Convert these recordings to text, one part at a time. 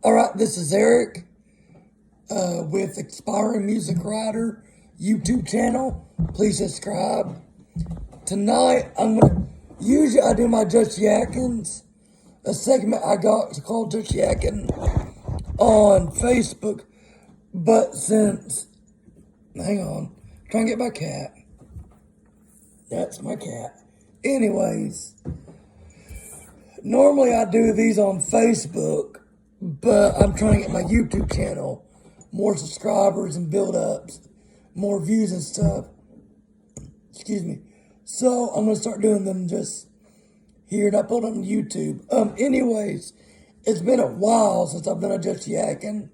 All right, this is Eric with Expiring Music Writer YouTube channel. Please subscribe. Tonight, usually I do my Just Yackins, a segment I got called Just Yackin on Facebook. But hang on, trying to get my cat. That's my cat. Anyways, normally I do these on Facebook, but I'm trying to get my YouTube channel more subscribers and build up more views and stuff. Excuse me. So I'm gonna start doing them just here and upload on YouTube. Anyways, it's been a while since I've done a Just Yackin.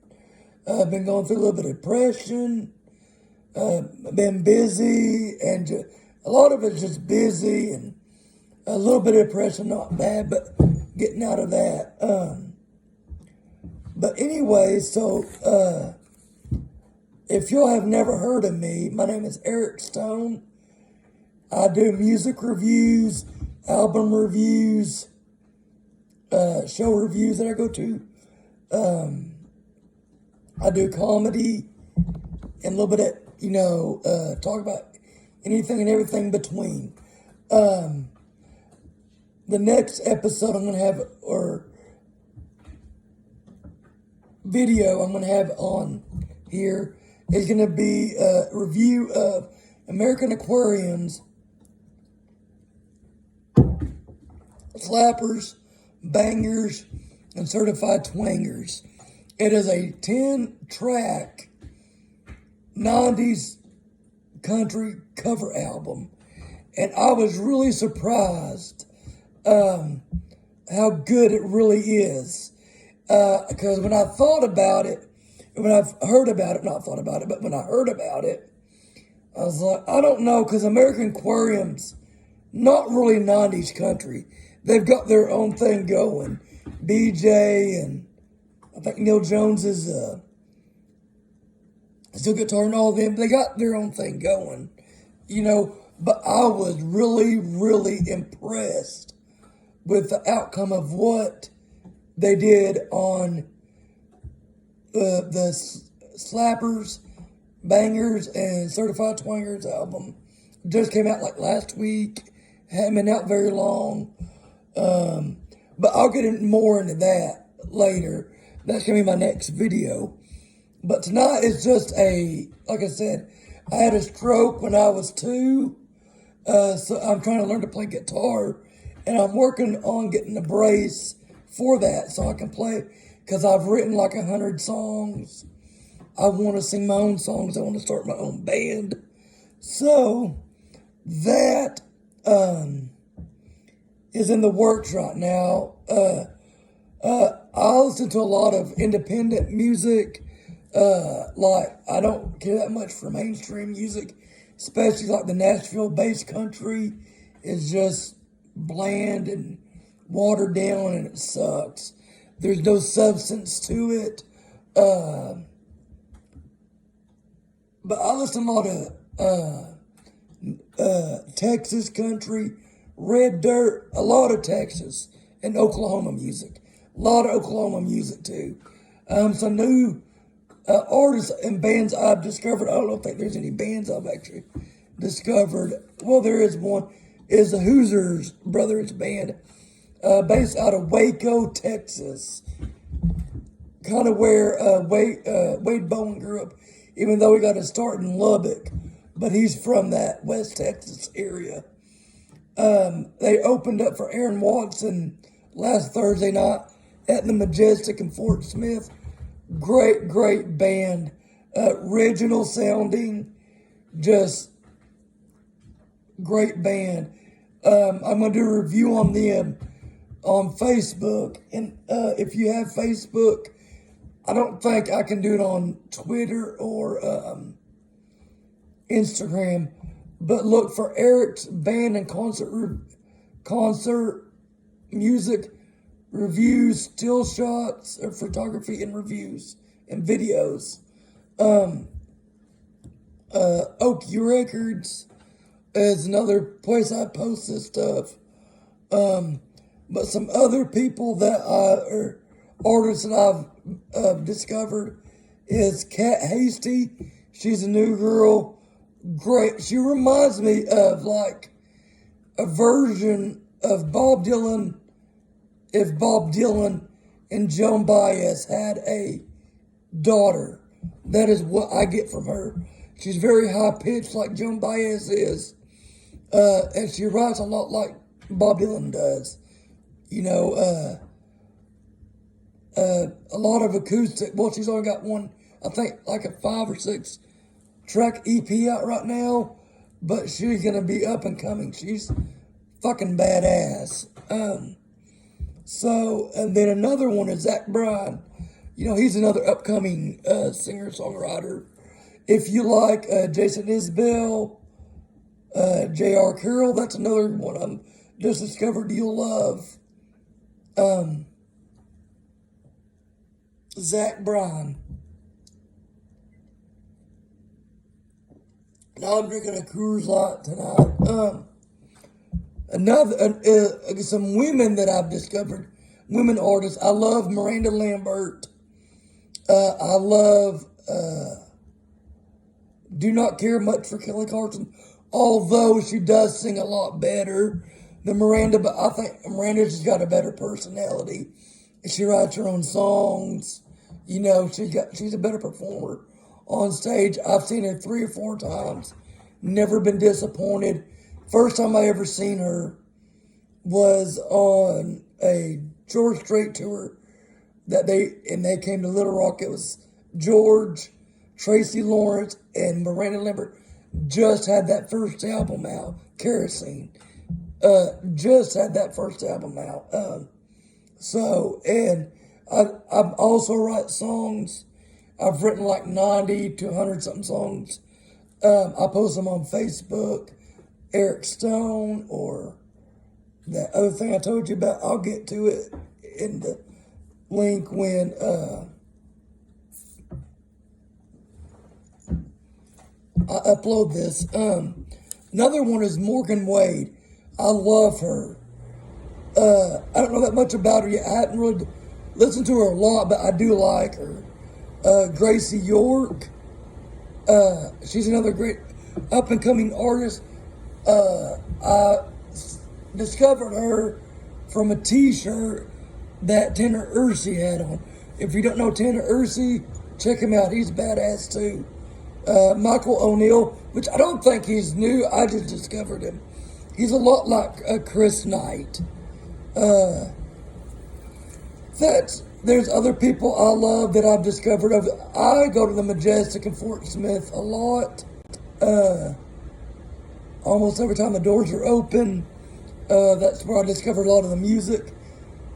I've been going through a little bit of depression. Been busy, and a lot of it's just busy and a little bit of depression, not bad, but getting out of that. But anyway, so if y'all have never heard of me, my name is Eric Stone. I do music reviews, album reviews, show reviews that I go to. I do comedy and a little bit of, talk about anything and everything between. The next episode I'm going to have, or video I'm going to have on here, is going to be a review of American Aquarium's Slappers, Bangers, and Certified Twangers. It is a 10-track 90s country cover album. And I was really surprised how good it really is. Because when I thought about it, when I've heard about it, not thought about it, but when I heard about it, I was like, I don't know, because American Aquarium's not really 90s country. They've got their own thing going. BJ and I think Neil Jones is still guitar and all of them. They got their own thing going, but I was really, really impressed with the outcome of what they did on the Slappers, Bangers, and Certified Twangers album. Just came out like last week. Hadn't been out very long. But I'll get more into that later. That's going to be my next video. But tonight is just like I said, I had a stroke when I was 2. So I'm trying to learn to play guitar. And I'm working on getting a brace for that so I can play. Because I've written like 100 songs. I want to sing my own songs. I want to start my own band. So that is in the works right now. I listen to a lot of independent music. I don't care that much for mainstream music, especially like the Nashville-based country is just bland and watered down, and it sucks. There's no substance to it. But I listen to a lot of Texas country, Red Dirt, a lot of Texas, and Oklahoma music. A lot of Oklahoma music too. Some new artists and bands I've discovered. I don't think there's any bands I've actually discovered. Well, there is one. Is the Huser Brother Band, based out of Waco, Texas. Kind of where Wade Bowen grew up, even though he got his start in Lubbock. But he's from that West Texas area. They opened up for Aaron Watson last Thursday night at the Majestic in Fort Smith. Great, great band. Original sounding. Just great band. I'm going to do a review on them on Facebook. And if you have Facebook, I don't think I can do it on Twitter or Instagram. But look for Eric's Band and concert music reviews, still shots, or photography and reviews and videos. Oki Records is another place I post this stuff. But some other people that artist that I've discovered is Kat Hasty. She's a new girl. Great. She reminds me of like a version of Bob Dylan if Bob Dylan and Joan Baez had a daughter. That is what I get from her. She's very high pitched like Joan Baez is. And she writes a lot like Bob Dylan does. You know, a lot of acoustic. Well, she's only got one, I think, like a 5 or 6 track EP out right now. But she's going to be up and coming. She's fucking badass. And then another one is Zach Bryan. You know, he's another upcoming singer-songwriter. If you like Jason Isbell, J.R. Carroll, that's another one I'm just discovered you'll love. Zach Bryan. Now I'm drinking a Coors Light tonight. Some women that I've discovered, women artists. I love Miranda Lambert. I love, do not care much for Kelly Clarkson, although she does sing a lot better than Miranda, but I think Miranda's just got a better personality. She writes her own songs. You know, she's a better performer on stage. I've seen her 3 or 4 times. Never been disappointed. First time I ever seen her was on a George Strait tour that they came to Little Rock. It was George, Tracy Lawrence, and Miranda Lambert just had that first album out, Kerosene. Just had that first album out. I also write songs. I've written like 90 to 100 something songs. I post them on Facebook, Eric Stone, or that other thing I told you about. I'll get to it in the link when I upload this. Another one is Morgan Wade. I love her. I don't know that much about her yet. I haven't really listened to her a lot, but I do like her. Gracie York. She's another great up-and-coming artist. I discovered her from a t-shirt that Tanner Ursi had on. If you don't know Tanner Ursi, check him out. He's badass too. Michael O'Neill, which I don't think he's new. I just discovered him. He's a lot like Chris Knight. There's other people I love that I've discovered. I go to the Majestic in Fort Smith a lot. Almost every time the doors are open. That's where I discovered a lot of the music.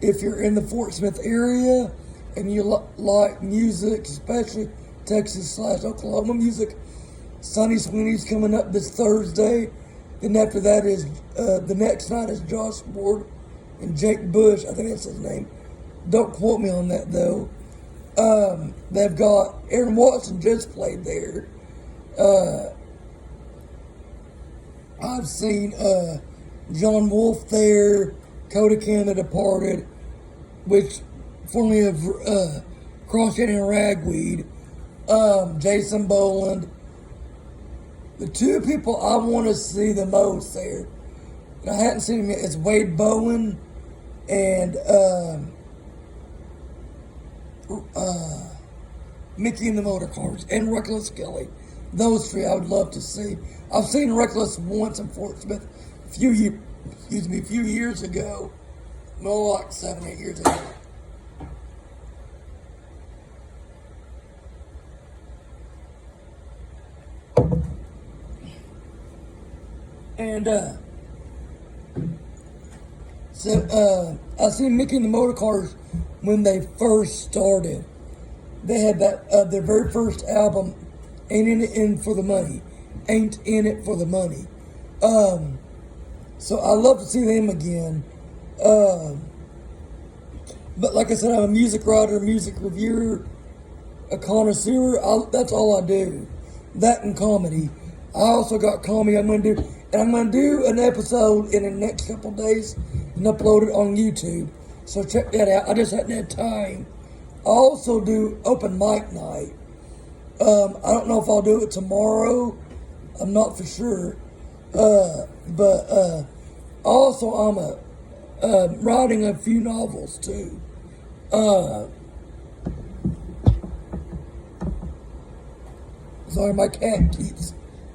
If you're in the Fort Smith area and you like music, especially Texas/Oklahoma music, Sonny Sweeney's coming up this Thursday. Then after that is, the next night is Josh Ward and Jake Bush. I think that's his name. Don't quote me on that though. They've got Aaron Watson just played there. I've seen John Wolfe there, Coda Can, The Departed, which formerly of Crossfade and Ragweed, Jason Boland. The 2 people I want to see the most there, and I hadn't seen them yet, is Wade Bowen and Mickey and the Motorcars and Reckless Kelly. Those 3 I would love to see. I've seen Reckless once in Fort Smith a few years ago. More like 7, 8 years ago. And I seen Mickey and the Motorcars when they first started. They had that their very first album, Ain't in It for the Money. Ain't in It for the Money. So I love to see them again. But like I said, I'm a music writer, music reviewer, a connoisseur. That's all I do. That and comedy. I also got comedy I'm going to do. And I'm going to do an episode in the next couple days and upload it on YouTube. So check that out. I just hadn't had time. I also do open mic night. I don't know if I'll do it tomorrow. I'm not for sure. But also I'm writing a few novels too. Sorry, my cat keeps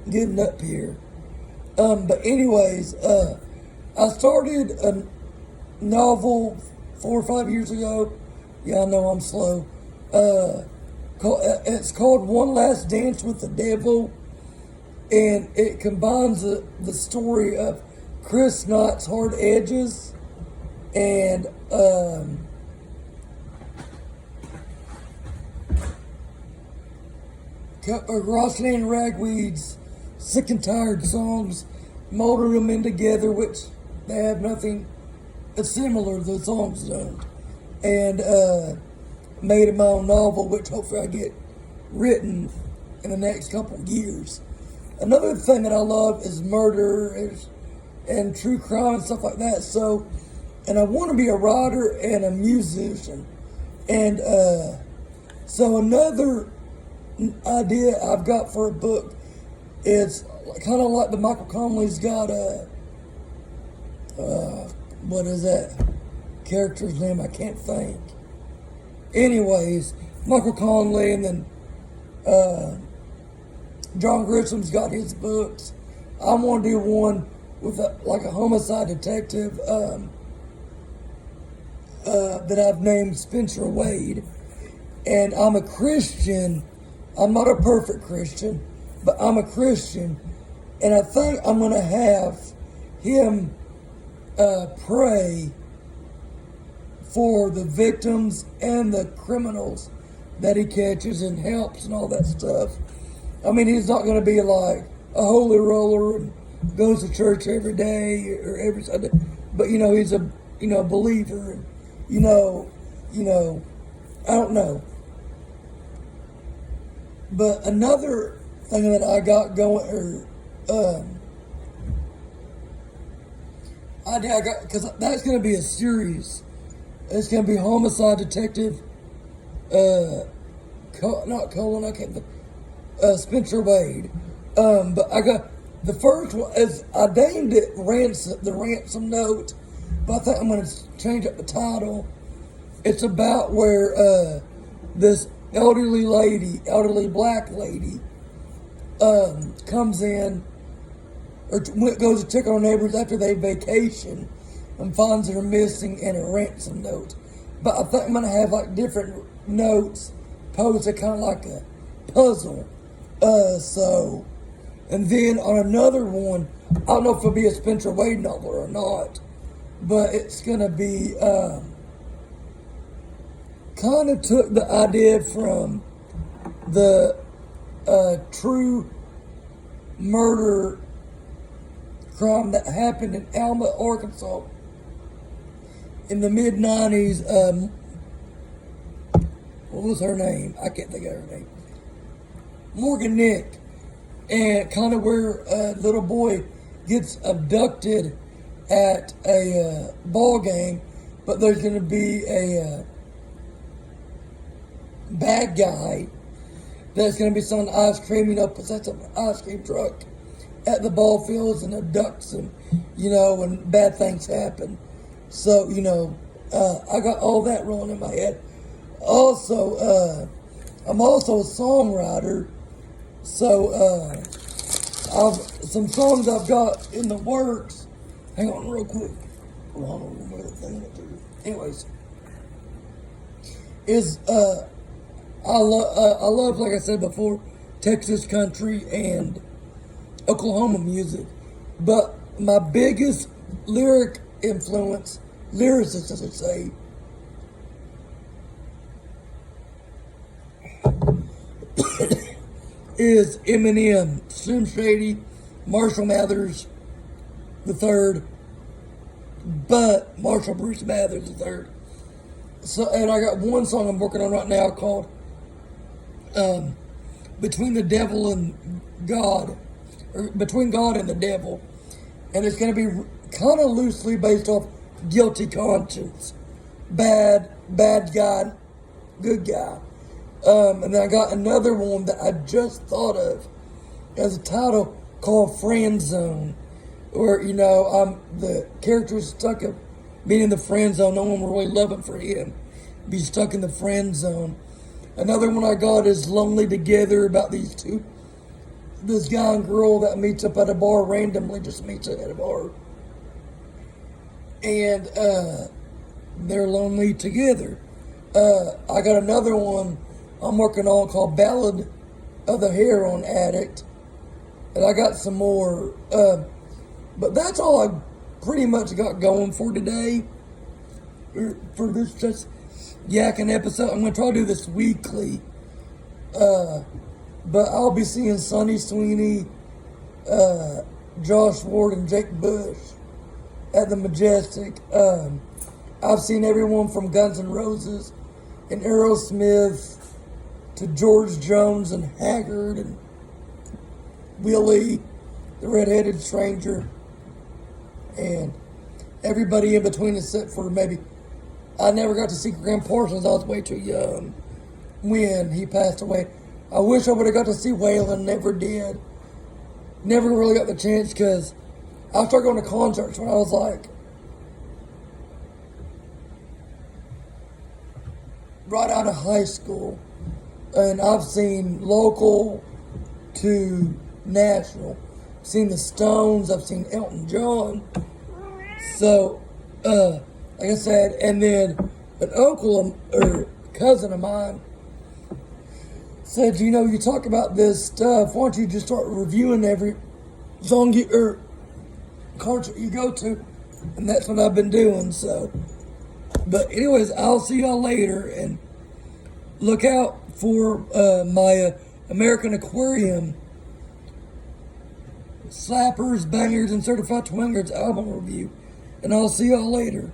getting up here. But anyways, I started a novel 4 or 5 years ago. Yeah, I know I'm slow. It's called One Last Dance with the Devil, and it combines the story of Chris Knott's Hard Edges and Rosalind Ragweed's Sick and Tired songs, molded them in together, which they have nothing similar, the songs don't. And made it my own novel, which hopefully I get written in the next couple of years. Another thing that I love is murder and true crime and stuff like that. So, and I want to be a writer and a musician. And so another idea I've got for a book is kind of like the Michael Conley's got what is that character's name? I can't think. Anyways, Michael Conley, and then John Grisham's got his books. I want to do one with like a homicide detective that I've named Spencer Wade. And I'm a Christian. I'm not a perfect Christian, but I'm a Christian. And I think I'm going to have him pray for the victims and the criminals that he catches and helps and all that stuff. I mean, he's not going to be like a holy roller and goes to church every day or every Sunday, but he's a believer, and I don't know. But another thing that I got going, idea I got, because that's going to be a series. It's going to be Homicide Detective, not Colin, I can't think, Spencer Wade. But I got, the first one is, I named it The Ransom Note, but I think I'm going to change up the title. It's about where this elderly black lady, comes in, or goes to check on her neighbors after they vacation, and finds her missing and a ransom note. But I think I'm going to have like different notes posed kind of like a puzzle. So, and then on another one, I don't know if it'll be a Spencer Wade novel or not, but it's going to be, kind of took the idea from the true murder crime that happened in Alma, Arkansas in the mid-90s. What was her name? I can't think of her name. Morgan Nick. And kind of where a little boy gets abducted at a ball game, but there's going to be a bad guy that's going to be selling ice cream, puts that an ice cream truck at the ball fields and abducts him, and bad things happen. So, I got all that rolling in my head. Also, I'm also a songwriter, so some songs I've got in the works. Hang on real quick. I don't remember the thing. Anyways, I love, like I said before, Texas country and Oklahoma music. But my biggest lyricist, I should say, is Eminem, Slim Shady, Marshall Mathers III, but Marshall Bruce Mathers III. So, and I got one song I'm working on right now called Between the Devil and God, or Between God and the Devil, and it's going to be kind of loosely based off Guilty Conscience, bad guy, good guy. And then I got another one that I just thought of as a title called Friend Zone, where, the character is stuck in being in the friend zone. No one will really love it for him. Be stuck in the friend zone. Another one I got is Lonely Together, about these two. This guy and girl that meets up at a bar randomly, just meets up at a bar. And they're lonely together. I got another one I'm working on called Ballad of the Heroin Addict. And I got some more. But that's all I pretty much got going for today. For this just Yackin episode. I'm going to try to do this weekly. But I'll be seeing Sonny Sweeney, Josh Ward, and Jake Bush at the Majestic. I've seen everyone from Guns N' Roses and Aerosmith to George Jones and Haggard and Willie, the redheaded stranger, and everybody in between except for maybe I never got to see Graham Parsons. I was way too young when he passed away. I wish I would have got to see Waylon, never did. Never really got the chance because I started going to concerts when I was like right out of high school. And I've seen local to national. I've seen the Stones, I've seen Elton John. So, like I said, and then an uncle or cousin of mine said, you talk about this stuff, why don't you just start reviewing every song or concert you go to? And that's what I've been doing, so. But anyways, I'll see y'all later, and look out for my American Aquarium Slappers, Bangers, and Certified Twingers album review. And I'll see y'all later.